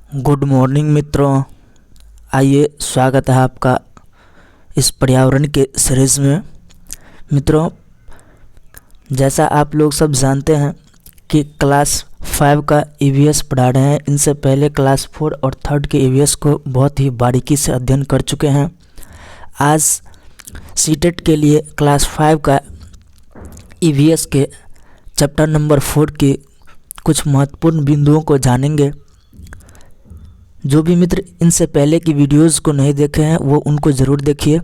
Good morning मित्रों। आइए, स्वागत है आपका इस पर्यावरण के सीरीज़ में। मित्रों, जैसा आप लोग सब जानते हैं कि क्लास 5 का ईवीएस पढ़ा रहे हैं। इनसे पहले क्लास 4 और 3 के ईवीएस को बहुत ही बारीकी से अध्ययन कर चुके हैं। आज सीटेट के लिए क्लास 5 का ईवीएस के चैप्टर नंबर 4 के कुछ महत्वपूर्ण बिंदुओं को जानेंगे। जो भी मित्र इनसे पहले की वीडियोस को नहीं देखे हैं वो उनको ज़रूर देखिए,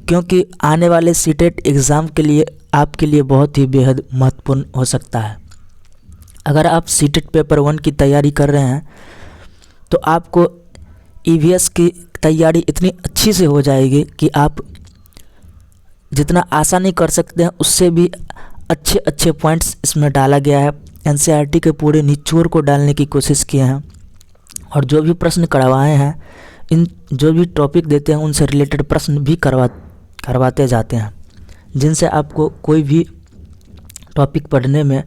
क्योंकि आने वाले सीटेट एग्ज़ाम के लिए आपके लिए बहुत ही बेहद महत्वपूर्ण हो सकता है। अगर आप सीटेट पेपर 1 की तैयारी कर रहे हैं तो आपको ईवीएस की तैयारी इतनी अच्छी से हो जाएगी कि आप जितना आसानी कर सकते हैं उससे भी अच्छे अच्छे पॉइंट्स इसमें डाला गया है। एनसीईआरटी के पूरे निचोड़ को डालने की कोशिश किए हैं और जो भी प्रश्न करवाए हैं, इन जो भी टॉपिक देते हैं उनसे रिलेटेड प्रश्न भी करवाते जाते हैं, जिनसे आपको कोई भी टॉपिक पढ़ने में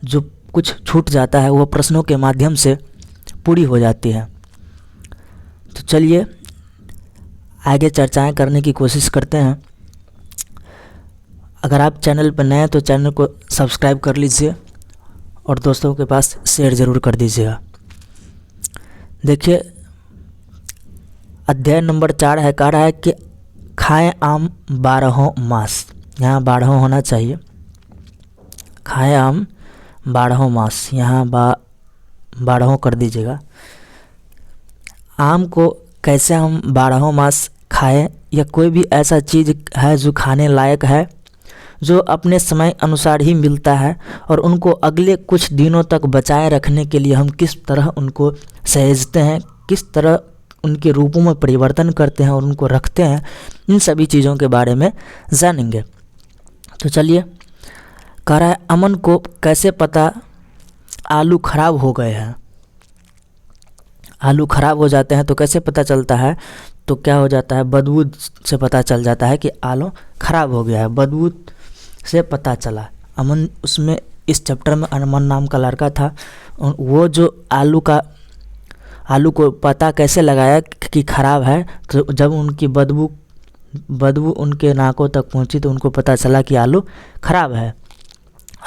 जो कुछ छूट जाता है वो प्रश्नों के माध्यम से पूरी हो जाती है। तो चलिए आगे चर्चाएं करने की कोशिश करते हैं। अगर आप चैनल पर नए हैं तो चैनल को सब्सक्राइब कर लीजिए और दोस्तों के पास शेयर ज़रूर कर दीजिएगा। देखिए, अध्याय नंबर 4 है, कह रहा है कि खाएं आम 12 मास। यहाँ 12 होना चाहिए। खाएं आम 12 मास, यहाँ 12 कर दीजिएगा। आम को कैसे हम 12 मास खाएं, या कोई भी ऐसा चीज़ है जो खाने लायक है, जो अपने समय अनुसार ही मिलता है, और उनको अगले कुछ दिनों तक बचाए रखने के लिए हम किस तरह उनको सहेजते हैं, किस तरह उनके रूपों में परिवर्तन करते हैं और उनको रखते हैं, इन सभी चीज़ों के बारे में जानेंगे। तो चलिए, कह रहा है अमन को कैसे पता आलू खराब हो गए हैं। आलू खराब हो जाते हैं तो कैसे पता चलता है? तो क्या हो जाता है, बदबू से पता चल जाता है कि आलू खराब हो गया है। बदबू से पता चला। अमन, उसमें इस चैप्टर में अमन नाम का लड़का था, वो जो आलू को पता कैसे लगाया कि ख़राब है, तो जब उनकी बदबू उनके नाकों तक पहुंची तो उनको पता चला कि आलू ख़राब है।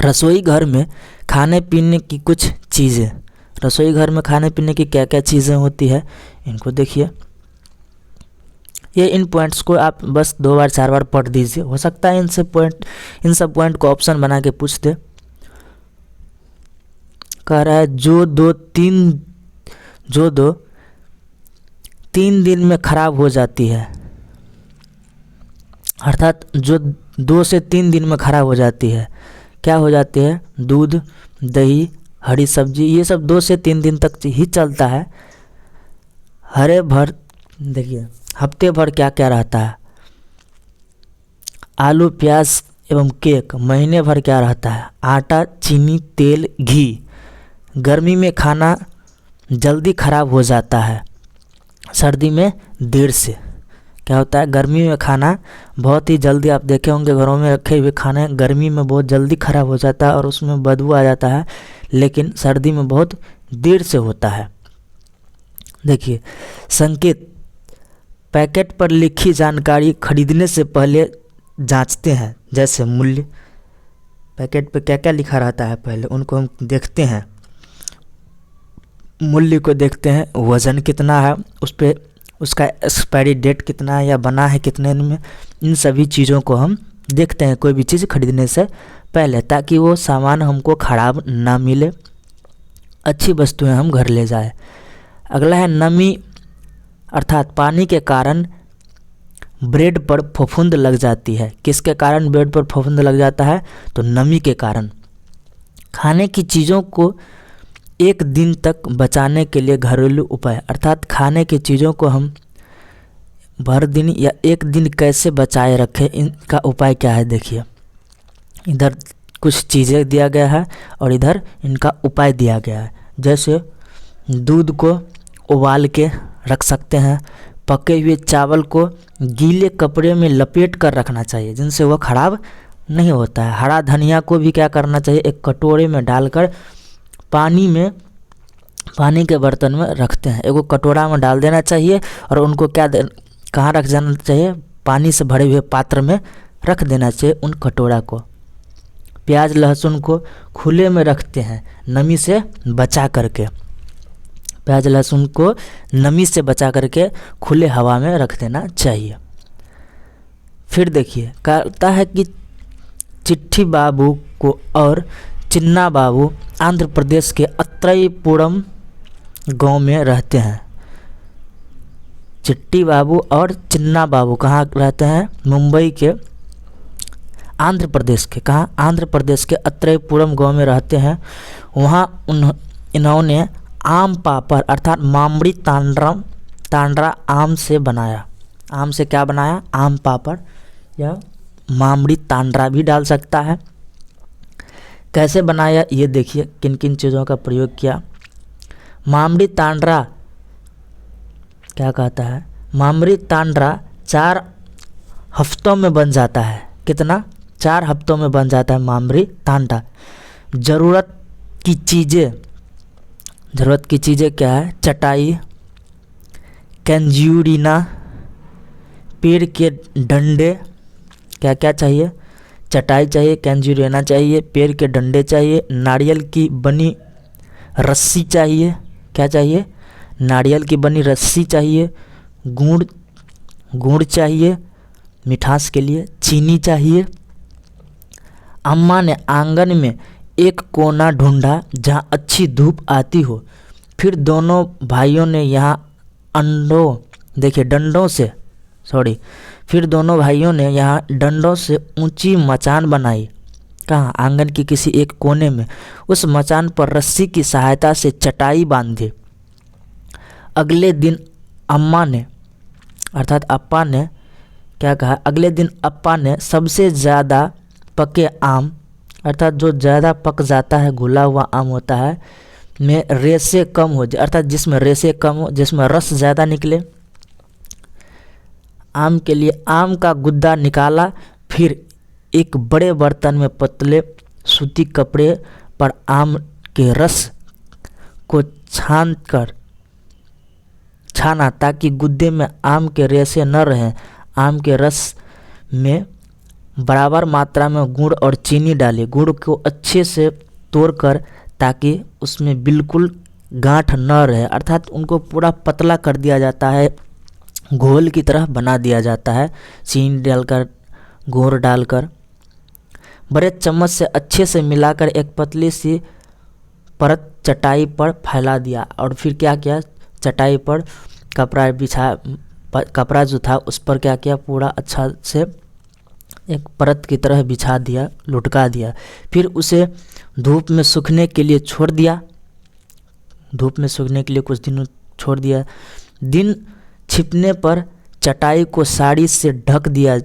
रसोई घर में खाने पीने की कुछ चीज़ें। रसोई घर में खाने पीने की क्या क्या चीज़ें होती है, इनको देखिए। ये इन पॉइंट्स को आप बस 2 बार 4 बार पढ़ दीजिए। हो सकता है इन सब पॉइंट को ऑप्शन बना के पूछ दे। कह रहा है जो दो तीन दिन में खराब हो जाती है, अर्थात जो 2 से 3 दिन में खराब हो जाती है। क्या हो जाती है? दूध, दही, हरी सब्जी, ये सब 2 से 3 दिन तक ही चलता है। हरे भर देखिए, हफ्ते भर क्या क्या रहता है? आलू, प्याज एवं केक। महीने भर क्या रहता है? आटा, चीनी, तेल, घी। गर्मी में खाना जल्दी खराब हो जाता है, सर्दी में देर से। क्या होता है? गर्मी में खाना बहुत ही जल्दी, आप देखे होंगे घरों में रखे हुए खाने गर्मी में बहुत जल्दी खराब हो जाता है और उसमें बदबू आ जाता है, लेकिन सर्दी में बहुत देर से होता है। देखिए, संकेत। पैकेट पर लिखी जानकारी खरीदने से पहले जांचते हैं, जैसे मूल्य। पैकेट पर क्या क्या लिखा रहता है पहले उनको हम देखते हैं। मूल्य को देखते हैं, वज़न कितना है, उस पर उसका एक्सपायरी डेट कितना है या बना है कितने दिन में, इन सभी चीज़ों को हम देखते हैं कोई भी चीज़ खरीदने से पहले, ताकि वो सामान हमको ख़राब ना मिले, अच्छी वस्तुएं हम घर ले जाए। अगला है नमी, अर्थात पानी के कारण ब्रेड पर फफूंद लग जाती है। किसके कारण ब्रेड पर फफूंद लग जाता है? तो नमी के कारण। खाने की चीज़ों को 1 दिन तक बचाने के लिए घरेलू उपाय, अर्थात खाने की चीज़ों को हम भर दिन या 1 दिन कैसे बचाए रखें, इनका उपाय क्या है? देखिए, इधर कुछ चीज़ें दिया गया है और इधर इनका उपाय दिया गया है। जैसे दूध को उबाल के रख सकते हैं। पके हुए चावल को गीले कपड़े में लपेट कर रखना चाहिए, जिनसे वह खराब नहीं होता है। हरा धनिया को भी क्या करना चाहिए? एक कटोरे में डालकर पानी में पानी के बर्तन में रखते हैं। एगो कटोरा में डाल देना चाहिए और उनको कहाँ रख जाना चाहिए, पानी से भरे हुए पात्र में रख देना चाहिए उन कटोरा को। प्याज लहसुन को खुले में रखते हैं नमी से बचा करके। प्याज लहसुन को नमी से बचा करके खुले हवा में रख देना चाहिए। फिर देखिए कहता है कि चिट्ठी बाबू को और चिन्ना बाबू आंध्र प्रदेश के अत्रयपुरम गांव में रहते हैं। चिट्टी बाबू और चिन्ना बाबू कहाँ रहते हैं, मुंबई के आंध्र प्रदेश के, कहाँ, आंध्र प्रदेश के अत्रयपुरम गांव में रहते हैं। वहाँ इन्होंने आम पापड़ अर्थात मामड़ी तांड्रा आम से बनाया। आम से क्या बनाया, आम पापड़ या मामड़ी तांड्रा भी डाल सकता है। कैसे बनाया ये देखिए, किन किन चीज़ों का प्रयोग किया। मामड़ी तांड्रा क्या कहता है, मामड़ी तांड्रा 4 हफ्तों में बन जाता है। कितना, 4 हफ्तों में बन जाता है मामड़ी तांड्रा। ज़रूरत की चीज़ें क्या है, चटाई, कैंजूरिना, पेड़ के डंडे, क्या क्या चाहिए, चटाई चाहिए, कैंजूरिना चाहिए, पेड़ के डंडे चाहिए, नारियल की बनी रस्सी चाहिए, क्या चाहिए, नारियल की बनी रस्सी चाहिए, गुड़ चाहिए मिठास के लिए, चीनी चाहिए। अम्मा ने आंगन में एक कोना ढूंढा जहाँ अच्छी धूप आती हो। फिर दोनों भाइयों ने यहाँ डंडों से ऊंची मचान बनाई। कहाँ, आंगन की किसी एक कोने में। उस मचान पर रस्सी की सहायता से चटाई बांधी। अगले दिन अप्पा ने क्या कहा, अगले दिन अप्पा ने सबसे ज़्यादा पके आम अर्थात जो ज़्यादा पक जाता है, घुला हुआ आम होता है, में रेशे कम हो जाए, अर्थात जिसमें रेशे कम हो, जिसमें रस ज़्यादा निकले, आम के लिए आम का गुद्दा निकाला। फिर एक बड़े बर्तन में पतले सूती कपड़े पर आम के रस को छाना ताकि गुद्दे में आम के रेशे न रहें। आम के रस में बराबर मात्रा में गुड़ और चीनी डाली। गुड़ को अच्छे से तोड़कर ताकि उसमें बिल्कुल गांठ न रहे, अर्थात उनको पूरा पतला कर दिया जाता है, घोल की तरह बना दिया जाता है। चीनी डालकर, गुड़ डालकर बड़े चम्मच से अच्छे से मिलाकर एक पतली सी परत चटाई पर फैला दिया। और फिर क्या किया, चटाई पर कपड़ा जो था उस पर क्या किया, पूरा अच्छा से एक परत की तरह बिछा दिया, लुटका दिया। फिर उसे धूप में सूखने के लिए छोड़ दिया। धूप में सूखने के लिए कुछ दिनों छोड़ दिया। दिन छिपने पर चटाई को साड़ी से ढक दिया।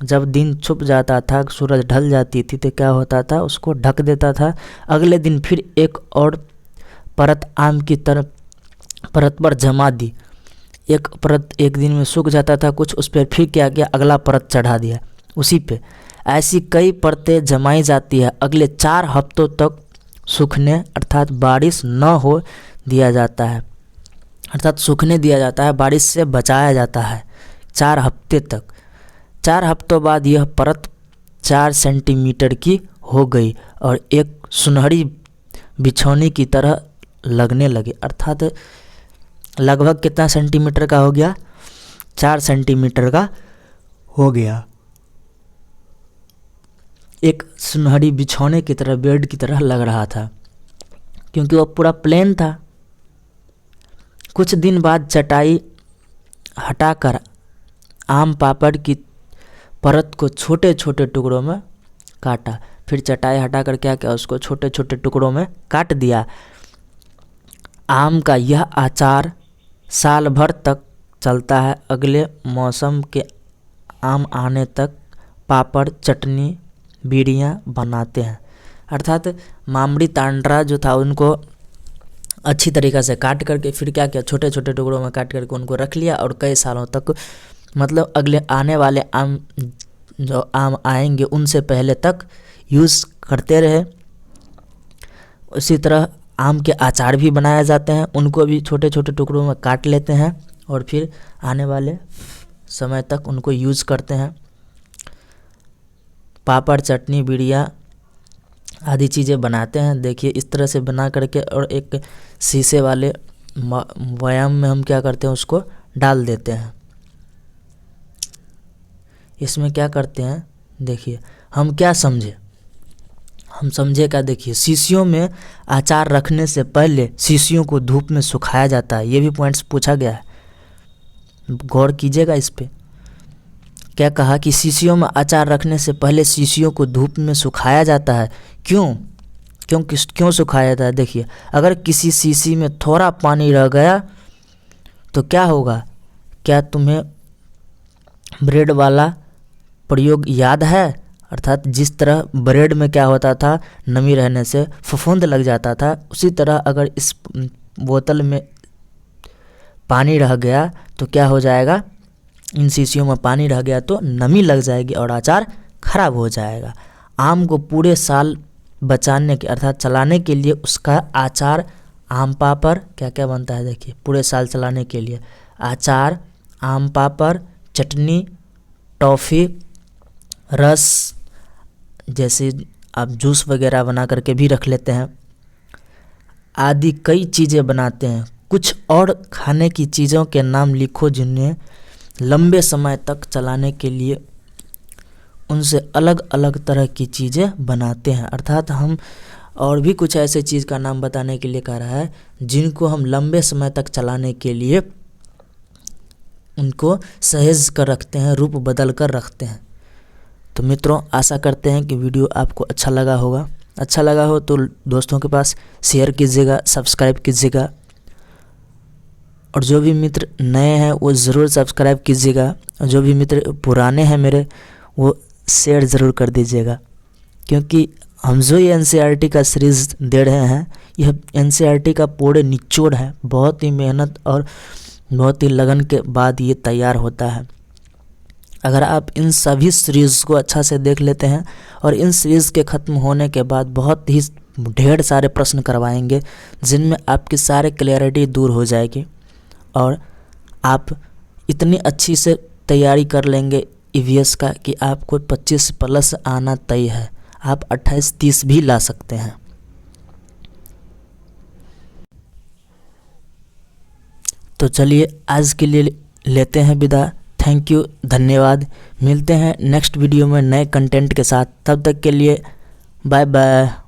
जब दिन छुप जाता था, सूरज ढल जाती थी, तो क्या होता था, उसको ढक देता था। अगले दिन फिर एक और परत आम की तरफ परत पर जमा दी। एक परत एक दिन में सूख जाता था कुछ, उस पर फिर क्या किया, अगला परत चढ़ा दिया उसी पे। ऐसी कई परतें जमाई जाती है। अगले 4 हफ्तों तक सूखने अर्थात बारिश न हो दिया जाता है, अर्थात सूखने दिया जाता है, बारिश से बचाया जाता है 4 हफ्ते तक। 4 हफ्तों बाद यह परत 4 सेंटीमीटर की हो गई और एक सुनहरी बिछौनी की तरह लगने लगी। अर्थात लगभग कितना सेंटीमीटर का हो गया, 4 सेंटीमीटर का हो गया। एक सुनहरी बिछौने की तरह, बेड की तरह लग रहा था, क्योंकि वह पूरा प्लेन था। कुछ दिन बाद चटाई हटाकर आम पापड़ की परत को छोटे छोटे टुकड़ों में काटा। फिर चटाई हटाकर क्या किया, उसको छोटे छोटे टुकड़ों में काट दिया। आम का यह अचार साल भर तक चलता है। अगले मौसम के आम आने तक पापड़, चटनी, बीड़ियाँ बनाते हैं। अर्थात मामड़ी तांड्रा जो था उनको अच्छी तरीक़े से काट करके फिर क्या किया, छोटे छोटे टुकड़ों में काट करके उनको रख लिया और कई सालों तक, मतलब अगले आने वाले आम जो आम आएंगे उनसे पहले तक यूज़ करते रहे। उसी तरह आम के अचार भी बनाए जाते हैं, उनको भी छोटे छोटे टुकड़ों में काट लेते हैं और फिर आने वाले समय तक उनको यूज़ करते हैं। पापड़, चटनी, बिड़िया आदि चीज़ें बनाते हैं। देखिए इस तरह से बना करके और एक शीशे वाले वयाम में हम क्या करते हैं, उसको डाल देते हैं। इसमें क्या करते हैं, देखिए हम क्या समझे, हम समझे क्या, देखिए शीशियों में अचार रखने से पहले शीशियों को धूप में सुखाया जाता है। ये भी पॉइंट्स पूछा गया है, गौर कीजिएगा इस पे। क्या कहा कि शीशियों में अचार रखने से पहले शीशियों को धूप में सुखाया जाता है। क्यों सुखाया जाता है? देखिए अगर किसी शीशी में थोड़ा पानी रह गया तो क्या होगा? क्या तुम्हें ब्रेड वाला प्रयोग याद है? अर्थात जिस तरह ब्रेड में क्या होता था, नमी रहने से फफूंद लग जाता था, उसी तरह अगर इस बोतल में पानी रह गया तो क्या हो जाएगा, इन शीशियों में पानी रह गया तो नमी लग जाएगी और अचार खराब हो जाएगा। आम को पूरे साल बचाने के अर्थात चलाने के लिए उसका अचार, आम पापड़ क्या क्या बनता है, देखिए पूरे साल चलाने के लिए अचार, आम पापड़, चटनी, टॉफ़ी, रस, जैसे आप जूस वगैरह बना करके भी रख लेते हैं, आदि कई चीज़ें बनाते हैं। कुछ और खाने की चीज़ों के नाम लिखो जिन्हें लंबे समय तक चलाने के लिए उनसे अलग अलग तरह की चीज़ें बनाते हैं। अर्थात हम और भी कुछ ऐसे चीज़ का नाम बताने के लिए कह रहा है जिनको हम लंबे समय तक चलाने के लिए उनको सहेज कर रखते हैं, रूप बदल कर रखते हैं। तो मित्रों आशा करते हैं कि वीडियो आपको अच्छा लगा होगा। अच्छा लगा हो तो दोस्तों के पास शेयर कीजिएगा, सब्सक्राइब कीजिएगा, और जो भी मित्र नए हैं वो ज़रूर सब्सक्राइब कीजिएगा, और जो भी मित्र पुराने हैं मेरे वो शेयर ज़रूर कर दीजिएगा। क्योंकि हम जो ये NCERT का सीरीज़ दे रहे हैं, यह NCERT का पूरे निचोड़ है। बहुत ही मेहनत और बहुत ही लगन के बाद ये तैयार होता है। अगर आप इन सभी सीरीज़ को अच्छा से देख लेते हैं और इन सीरीज़ के ख़त्म होने के बाद बहुत ही ढेर सारे प्रश्न करवाएंगे जिनमें आपकी सारे क्लैरिटी दूर हो जाएगी और आप इतनी अच्छी से तैयारी कर लेंगे EVS का कि आपको 25 प्लस आना तय है। आप 28-30 भी ला सकते हैं। तो चलिए आज के लिए लेते हैं विदा। थैंक यू, धन्यवाद। मिलते हैं नेक्स्ट वीडियो में नए कंटेंट के साथ। तब तक के लिए बाय बाय।